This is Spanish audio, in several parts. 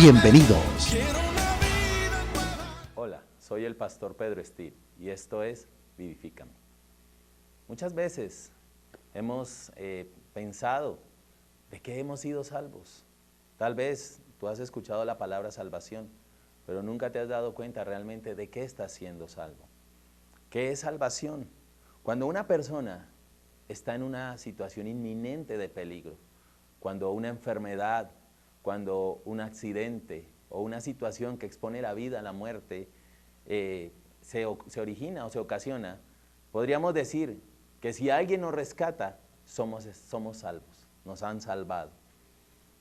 Bienvenidos. Hola, soy el pastor Pedro Steve y esto es Vivifícame. Muchas veces hemos pensado de qué hemos sido salvos. Tal vez tú has escuchado la palabra salvación, pero nunca te has dado cuenta realmente de qué estás siendo salvo. ¿Qué es salvación? Cuando una persona está en una situación inminente de peligro, cuando una enfermedad, cuando un accidente o una situación que expone la vida a la muerte se origina o se ocasiona, podríamos decir que si alguien nos rescata, somos salvos, nos han salvado.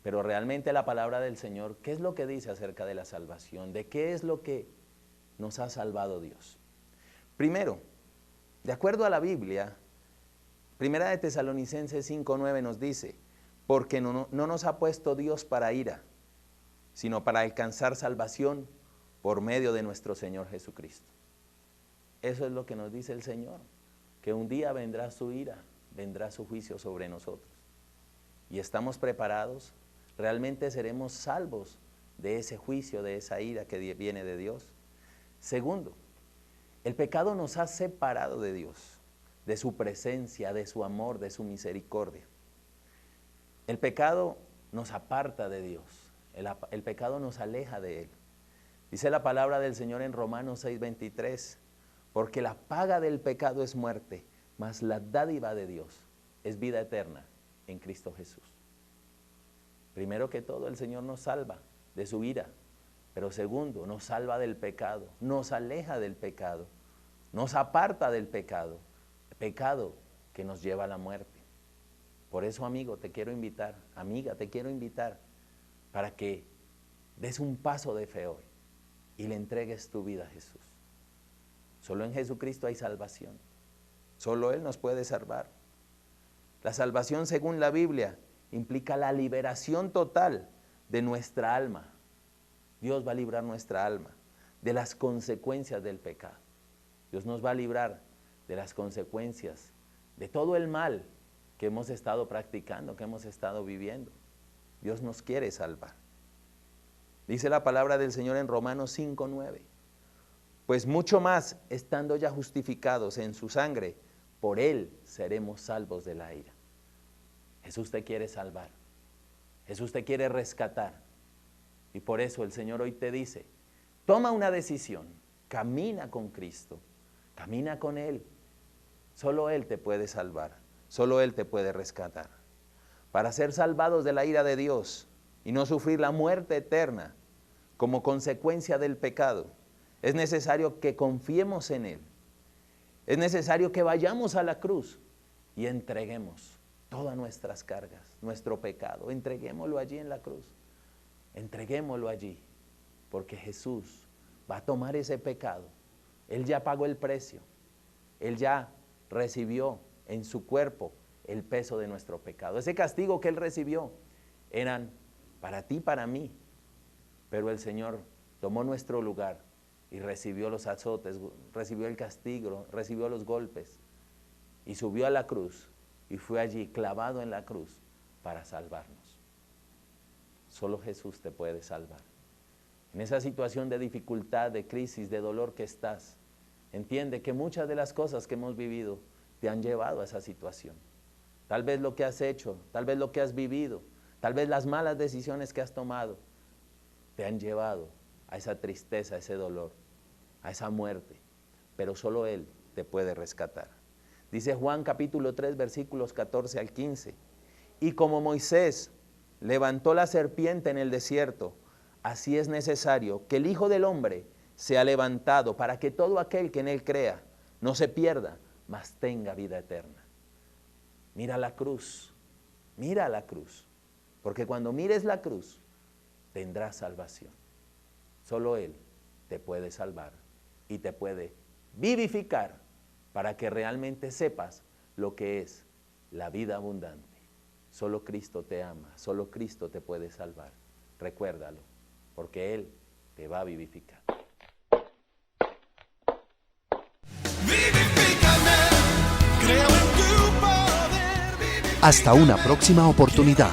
Pero realmente la palabra del Señor, ¿qué es lo que dice acerca de la salvación? ¿De qué es lo que nos ha salvado Dios? Primero, de acuerdo a la Biblia, Primera de Tesalonicenses 5:9 nos dice, porque no nos ha puesto Dios para ira, sino para alcanzar salvación por medio de nuestro Señor Jesucristo. Eso es lo que nos dice el Señor, que un día vendrá su ira, vendrá su juicio sobre nosotros. ¿Y estamos preparados? ¿Realmente seremos salvos de ese juicio, de esa ira que viene de Dios? Segundo, el pecado nos ha separado de Dios, de su presencia, de su amor, de su misericordia. El pecado nos aparta de Dios, el pecado nos aleja de Él. Dice la palabra del Señor en Romanos 6:23, porque la paga del pecado es muerte, mas la dádiva de Dios es vida eterna en Cristo Jesús. Primero que todo, el Señor nos salva de su ira, pero segundo, nos salva del pecado, nos aleja del pecado, nos aparta del pecado, el pecado que nos lleva a la muerte. Por eso, amigo, te quiero invitar, amiga, te quiero invitar para que des un paso de fe hoy y le entregues tu vida a Jesús. Solo en Jesucristo hay salvación, solo Él nos puede salvar. La salvación, según la Biblia, implica la liberación total de nuestra alma. Dios va a librar nuestra alma de las consecuencias del pecado. Dios nos va a librar de las consecuencias de todo el mal que hemos estado practicando, que hemos estado viviendo. Dios nos quiere salvar. Dice la palabra del Señor en Romanos 5:9, pues mucho más, estando ya justificados en su sangre, por Él seremos salvos de la ira. Jesús te quiere salvar, Jesús te quiere rescatar, y por eso el Señor hoy te dice, toma una decisión, camina con Cristo, camina con Él. Solo Él te puede salvar, solo Él te puede rescatar. Para ser salvados de la ira de Dios y no sufrir la muerte eterna como consecuencia del pecado, es necesario que confiemos en Él. Es necesario que vayamos a la cruz y entreguemos todas nuestras cargas, nuestro pecado, entreguémoslo allí en la cruz. Entreguémoslo allí, porque Jesús va a tomar ese pecado. Él ya pagó el precio, Él ya recibió en su cuerpo el peso de nuestro pecado. Ese castigo que Él recibió eran para ti, para mí, pero el Señor tomó nuestro lugar y recibió los azotes, recibió el castigo, recibió los golpes y subió a la cruz y fue allí clavado en la cruz para salvarnos. Solo Jesús te puede salvar. En esa situación de dificultad, de crisis, de dolor que estás, entiende que muchas de las cosas que hemos vivido te han llevado a esa situación. Tal vez lo que has hecho, tal vez lo que has vivido, tal vez las malas decisiones que has tomado, te han llevado a esa tristeza, a ese dolor, a esa muerte. Pero solo Él te puede rescatar. Dice Juan capítulo 3, versículos 14 al 15. Y como Moisés levantó la serpiente en el desierto, así es necesario que el Hijo del Hombre sea levantado para que todo aquel que en Él crea no se pierda, mas tenga vida eterna. Mira la cruz, porque cuando mires la cruz tendrás salvación. Solo Él te puede salvar y te puede vivificar para que realmente sepas lo que es la vida abundante. Solo Cristo te ama, solo Cristo te puede salvar. Recuérdalo, porque Él te va a vivificar. Hasta una próxima oportunidad.